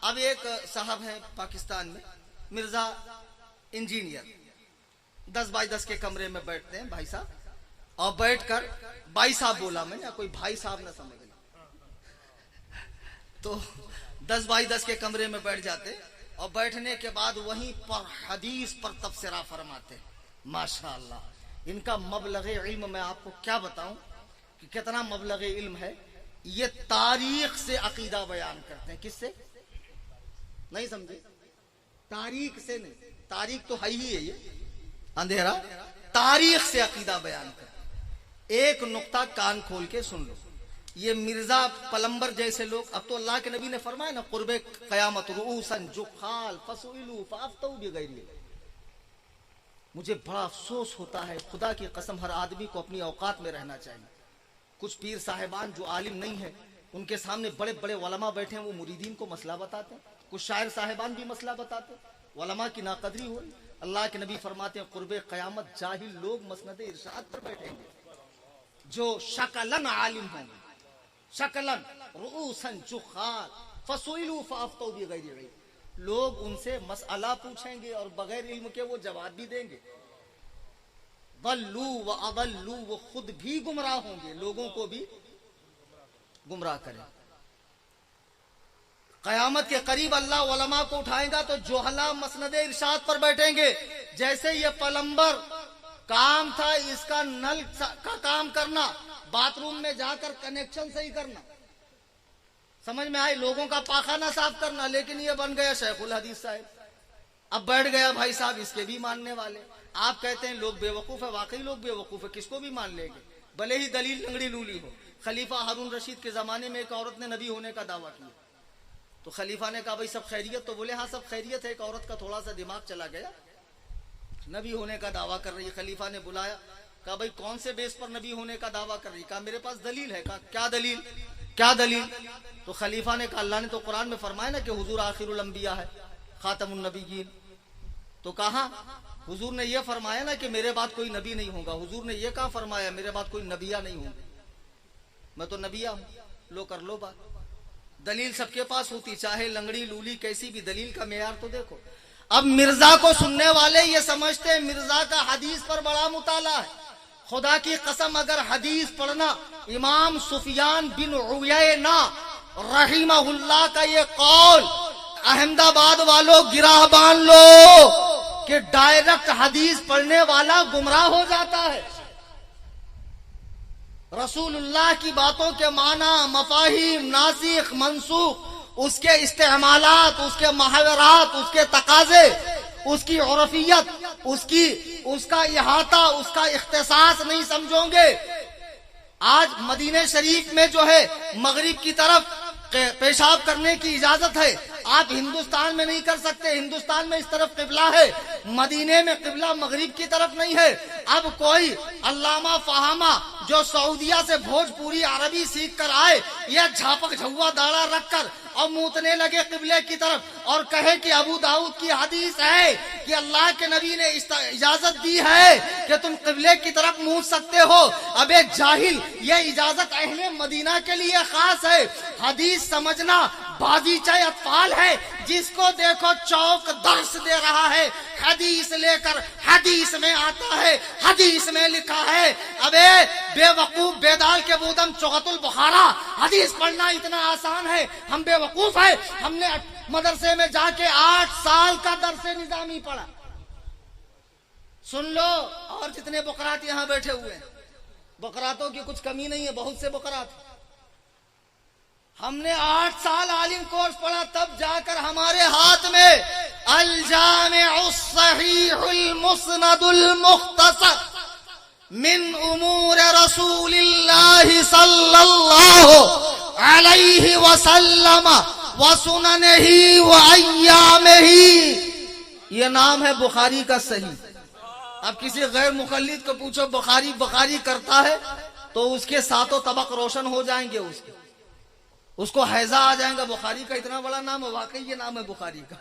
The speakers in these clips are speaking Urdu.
اب ایک صاحب ہے پاکستان میں مرزا انجینئر 10x10 کے کمرے میں بیٹھتے ہیں بھائی صاحب, اور بیٹھ کر بھائی صاحب بولا میں یا کوئی بھائی صاحب نہ سمجھ لیں, تو 10x10 کے کمرے میں بیٹھ جاتے اور بیٹھنے کے بعد وہیں پر حدیث پر تبصرہ فرماتے. ماشاءاللہ ان کا مبلغ علم میں آپ کو کیا بتاؤں کہ کتنا مبلغ علم ہے. یہ تاریخ سے عقیدہ بیان کرتے ہیں. کس سے؟ نہیں سمجھے؟ تاریخ سے نہیں, تاریخ تو ہے ہی ہے یہ اندھیرا, تاریخ سے عقیدہ بیان کرتے. ایک نقطہ کان کھول کے سن لو, یہ مرزا پلمبر جیسے لوگ, اب تو اللہ کے نبی نے فرمایا نا قرب قیامت رؤوسا جخال فسئلوا فافتوا بغیر. مجھے بڑا افسوس ہوتا ہے, خدا کی قسم ہر آدمی کو اپنی اوقات میں رہنا چاہیے. کچھ پیر صاحبان جو عالم نہیں ہے ان کے سامنے بڑے بڑے علماء بیٹھے ہیں, وہ مریدین کو مسئلہ بتاتے ہیں. کچھ شاعر صاحبان بھی مسئلہ بتاتے ہیں, علماء کی ناقدری ہو رہی. اللہ کے نبی فرماتے ہیں قرب قیامت جاہل لوگ مسند ارشاد پر بیٹھیں گے جو شکلن عالم ہوں گے, شکلن رؤوسا جخال فسئلوا فافتوا بغیر علم. لوگ ان سے مسئلہ پوچھیں گے اور بغیر علم کے وہ جواب بھی دیں گے. ضلوا واضلوا, وہ خود بھی گمراہ ہوں گے, لوگوں کو بھی گمراہ کریں. قیامت کے قریب اللہ علماء کو اٹھائے گا تو جوہلا مسند ارشاد پر بیٹھیں گے. جیسے یہ پلمبر کام تھا اس کا نل کا کام کرنا, باتھ روم میں جا کر کنیکشن صحیح کرنا, سمجھ میں آئی, لوگوں کا پاخانہ صاف کرنا, لیکن یہ بن گیا شیخ الحدیث صاحب. اب بیٹھ گیا بھائی صاحب, اس کے بھی ماننے والے. آپ کہتے ہیں لوگ بے وقوف ہے, واقعی لوگ بے وقوف ہے, کس کو بھی مان لیں گے بھلے ہی دلیل لنگڑی لولی ہو. خلیفہ ہارون رشید کے زمانے میں ایک عورت نے نبی ہونے کا دعویٰ کیا, تو خلیفہ نے کہا بھائی سب خیریت؟ تو بولے ہاں سب خیریت ہے. ایک عورت کا تھوڑا سا دماغ چلا گیا, نبی ہونے کا دعویٰ کر رہی ہے. خلیفہ نے بلایا, کہا بھائی کون سے بیس پر نبی ہونے کا دعویٰ کر رہی؟ کہا میرے پاس دلیل ہے. کہا کیا دلیل؟ کیا دلیل؟ تو خلیفہ نے کہا اللہ نے تو قرآن میں فرمایا نا کہ حضور آخر الانبیاء ہے, خاتم النبیین. تو کہا حضور نے یہ فرمایا نا کہ میرے بعد کوئی نبی نہیں ہوگا. حضور نے یہ کہا فرمایا میرے بعد کوئی نبیہ نہیں ہوگا, میں تو نبیہ ہوں. لو کر لو بات. دلیل سب کے پاس ہوتی, چاہے لنگڑی لولی کیسی بھی, دلیل کا معیار تو دیکھو. اب مرزا کو سننے والے یہ سمجھتے ہیں مرزا کا حدیث پر بڑا مطالعہ ہے. خدا کی قسم اگر حدیث پڑھنا, امام سفیان بن عیینہ رحمہ اللہ کا یہ قول, احمد آباد والوں گراہ باندھ لو کہ ڈائریکٹ حدیث پڑھنے والا گمراہ ہو جاتا ہے. رسول اللہ کی باتوں کے معنی, مفاہیم, ناسخ منسوخ, اس کے استعمالات, اس کے محاورات, اس کے تقاضے, اس کی عرفیت, اس کا احاطہ, اس کا اختصاص نہیں سمجھو گے. آج مدینہ شریف میں جو ہے مغرب کی طرف پیشاب کرنے کی اجازت ہے, آپ ہندوستان میں نہیں کر سکتے. ہندوستان میں اس طرف قبلہ ہے, مدینے میں قبلہ مغرب کی طرف نہیں ہے. اب کوئی علامہ فہامہ جو سعودیہ سے بھوجپوری عربی سیکھ کر آئے, یہ جھاپک جھوا داڑا رکھ کر اور موتنے لگے قبلے کی طرف اور کہے کہ ابو داؤد کی حدیث ہے کہ اللہ کے نبی نے اجازت دی ہے کہ تم قبلے کی طرف منہ سکتے ہو. اب ایک جاہل, یہ اجازت اہل مدینہ کے لیے خاص ہے. حدیث سمجھنا بازیچہ اطفال ہے, جس کو دیکھو چوک درس دے رہا ہے, حدیث لے کر حدیث میں آتا ہے, حدیث میں لکھا ہے. ابے بے وقوف بیدال کے بودم چغت البخارا, حدیث پڑھنا اتنا آسان ہے. ہم بے وقوف ہے, ہم نے مدرسے میں جا کے 8 سال کا درس نظامی پڑھا. سن لو, اور جتنے بقرات یہاں بیٹھے ہوئے ہیں, بقراتوں کی کچھ کمی نہیں ہے, بہت سے بقرات. ہم نے 8 سال عالم کورس پڑھا, تب جا کر ہمارے ہاتھ میں الجامع الصحیح المسند المختصر من امور رسول اللہ صلی اللہ علیہ وسلم وسننہ وایامہ, یہ نام ہے بخاری کا صحیح. اب کسی غیر مقلد کو پوچھو بخاری کرتا ہے تو اس کے ساتوں طبق روشن ہو جائیں گے, اس کو حیضہ آ جائیں گا. بخاری کا اتنا بڑا نام ہے, واقعی یہ نام ہے بخاری کا.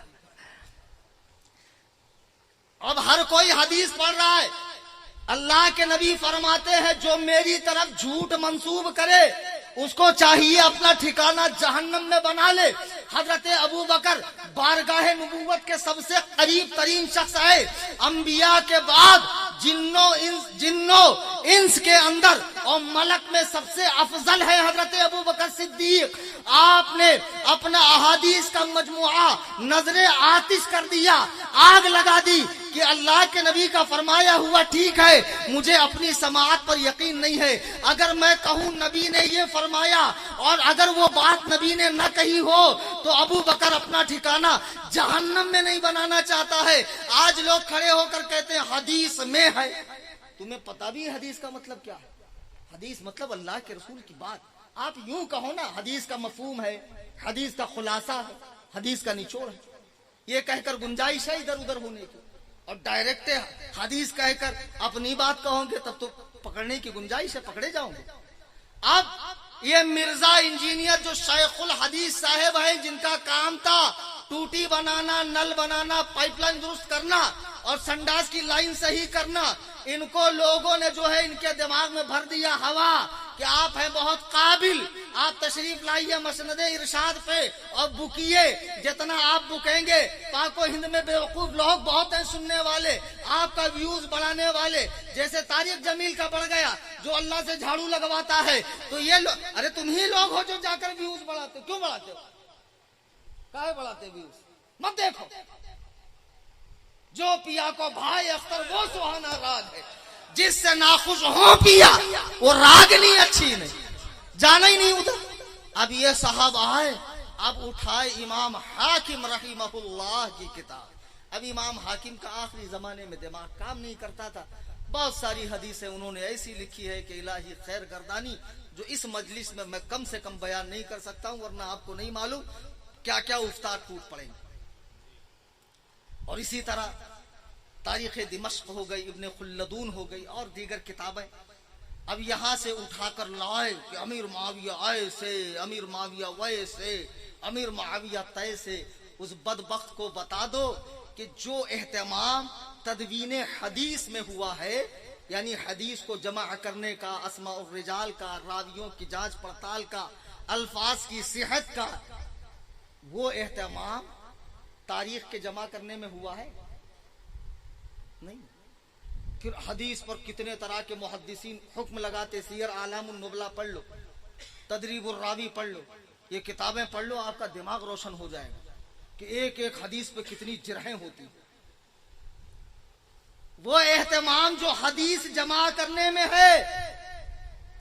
اب ہر کوئی حدیث پڑھ رہا ہے. اللہ کے نبی فرماتے ہیں جو میری طرف جھوٹ منسوب کرے اس کو چاہیے اپنا ٹھکانہ جہنم میں بنا لے۔ حضرت ابو بکر بارگاہ نبوت کے سب سے قریب ترین شخص ہے، انبیاء کے بعد جنوں انس کے اندر اور ملک میں سب سے افضل ہے حضرت ابو بکر صدیق۔ آپ نے اپنا احادیث کا مجموعہ نظر آتش کر دیا، آگ لگا دی کہ اللہ کے نبی کا فرمایا ہوا ٹھیک ہے، مجھے اپنی سماعت پر یقین نہیں ہے۔ اگر میں کہوں نبی نے یہ فرمایا اور اگر وہ بات نبی نے نہ کہی ہو تو ابو بکر اپنا ٹھکانہ جہنم میں نہیں بنانا چاہتا ہے۔ آج لوگ کھڑے ہو کر کہتے ہیں حدیث میں ہے۔ تمہیں پتا بھی حدیث کا مطلب کیا ہے؟ حدیث مطلب اللہ کے رسول کی بات۔ آپ یوں کہو نا حدیث کا مفہوم ہے، حدیث کا خلاصہ ہے، حدیث کا نچوڑ ہے، یہ کہہ کر گنجائش ہے ادھر ادھر ہونے کی، اور ڈائریکٹ حدیث کہہ کر اپنی بات کہو گے تب تو پکڑنے کی گنجائش ہے، پکڑے جاؤں گے۔ اب یہ مرزا انجینئر جو شیخ الحدیث صاحب ہیں، جن کا کام تھا ٹوٹی بنانا، نل بنانا، پائپ لائن درست کرنا اور سنڈاس کی لائن صحیح کرنا، ان کو لوگوں نے جو ہے ان کے دماغ میں بھر دیا ہوا کہ آپ ہیں بہت قابل، آپ تشریف لائیے مسند ارشاد پہ اور بکیے، جتنا آپ بکیں گے۔ پاک و ہند میں بیوقوف لوگ بہت ہیں سننے والے، آپ کا ویوز بڑھانے والے، جیسے طارق جمیل کا بڑھ گیا جو اللہ سے جھاڑو لگواتا ہے، تو یہ ارے تم ہی لوگ ہو جو جا کر ویوز بڑھاتے، کیوں بڑھاتے ہو؟ کاہے بڑھاتے ویوز؟ مت دیکھو، جو پیا کو بھائی اختر وہ سہانا راگ ہے، جس سے ناخوش ہو پیا وہ راگ نہیں، اچھی نہیں، جانا ہی نہیں ادھر۔ اب یہ صاحب آئے، اب اٹھائے امام حاکم رحمہ اللہ کی کتاب۔ اب امام حاکم کا آخری زمانے میں دماغ کام نہیں کرتا تھا، بہت ساری حدیثیں انہوں نے ایسی لکھی ہے کہ الہی خیر گردانی جو اس مجلس میں میں کم سے کم بیان نہیں کر سکتا ہوں، ورنہ آپ کو نہیں معلوم کیا کیا افتاد ٹوٹ پڑیں گے۔ اور اسی طرح تاریخ دمشق ہو گئی، ابن خلدون ہو گئی اور دیگر کتابیں۔ اب یہاں سے اٹھا کر لائے کہ امیر معاویہ ایسے، امیر معاویہ ویسے، امیر معاویہ تیسے۔ اس بدبخت کو بتا دو کہ جو اہتمام تدوین حدیث میں ہوا ہے، یعنی حدیث کو جمع کرنے کا، اسماء الرجال کا، راویوں کی جانچ پڑتال کا، الفاظ کی صحت کا، وہ اہتمام تاریخ کے جمع کرنے میں ہوا ہے نہیں۔ پھر حدیث پر کتنے طرح کے محدثین حکم لگاتے، سیر اعلام النبلا پڑھ لو، تدریب الراوی پڑھ لو، یہ کتابیں پڑھ لو، آپ کا دماغ روشن ہو جائے گا کہ ایک ایک حدیث پہ کتنی جرحیں ہوتی۔ وہ اہتمام جو حدیث جمع کرنے میں ہے،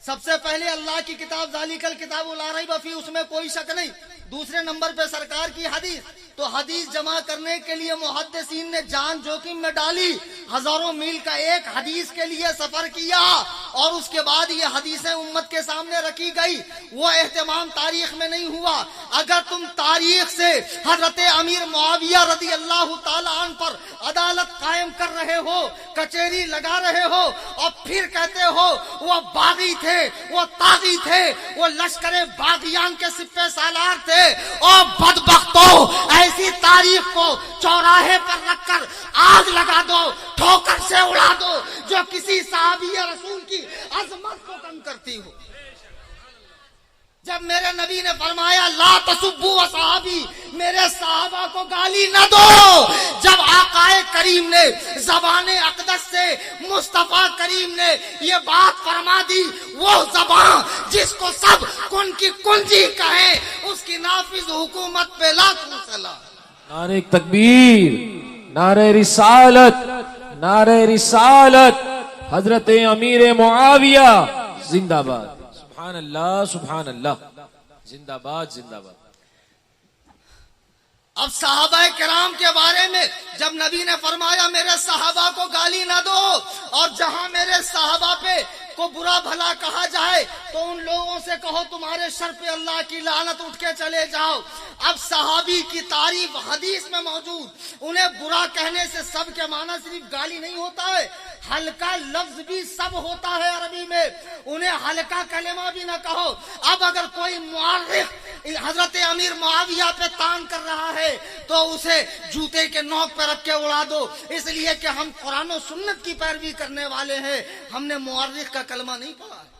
سب سے پہلے اللہ کی کتاب ذالک الکتاب لا ریب فیہ، اس میں کوئی شک نہیں۔ دوسرے نمبر پہ سرکار کی حدیث، تو حدیث جمع کرنے کے لیے محدثین نے جان جوخم میں ڈالی، ہزاروں میل کا ایک حدیث کے لیے سفر کیا، اور اس کے بعد یہ حدیثیں امت کے سامنے رکھی گئی۔ وہ اہتمام تاریخ میں نہیں ہوا۔ اگر تم تاریخ سے حضرت امیر معاویہ رضی اللہ تعالیٰ عنہ پر عدالت قائم کر رہے ہو، کچہری لگا رہے ہو، اور پھر کہتے ہو وہ باغی تھے، وہ طاغی تھے، وہ لشکر باغیان کے سپہ سالار تھے، اور بدبختو ایسی تاریخ کو چوراہے پر رکھ کر آگ لگا دو، ٹھوکر سے اڑا دو جو کسی صحابی رسول کی عظمت کو کم کرتی ہو۔ جب میرے نبی نے فرمایا لا تسبوا اصحابی، میرے صحابہ کو گالی نہ دو، جب آقا کریم نے زبان اقدس سے مصطفیٰ کریم نے یہ بات فرما دی، وہ زبان جس کو سب کن کی کنجی کہیں، اس کی نافذ حکومت پہ لاکھوں سلام۔ نعرہ تکبیر، نعرہ رسالت، نعرہ رسالت، حضرت امیر معاویہ زندہ باد۔ سبحان اللہ، سبحان اللہ، زندہ باد، زندہ باد۔ اب صحابہ کرام کے بارے میں جب نبی نے فرمایا میرے صحابہ کو گالی نہ دو، اور جہاں میرے صحابہ پہ کو برا بھلا کہا جائے تو ان لوگوں سے کہو تمہارے سر پہ اللہ کی لعنت، اٹھ کے چلے جاؤ۔ اب صحابی کی تعریف حدیث میں موجود، انہیں برا کہنے سے سب کے معنی صرف گالی نہیں ہوتا ہے، ہلکا لفظ بھی سب ہوتا ہے عربی میں، انہیں ہلکا کلمہ بھی نہ کہو۔ اب اگر کوئی مورخ حضرت امیر معاویہ پہ تان کر رہا ہے تو اسے جوتے کے نوک پہ رکھ کے اڑا دو، اس لیے کہ ہم قرآن و سنت کی پیروی کرنے والے ہیں، ہم نے مورخ کا کلمہ نہیں پڑھا ہے۔